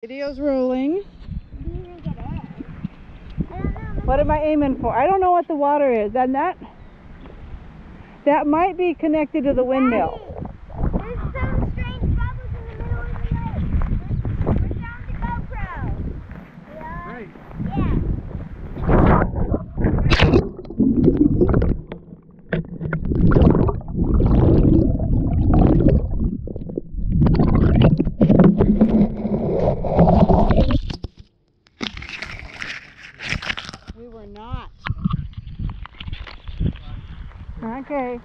Video's rolling. What am I aiming for? I don't know what the water is. And that might be connected to the windmill. There's some strange bubbles in the middle of the lake. We're down the GoPro. Yeah. Right. Yeah. We were not. Okay.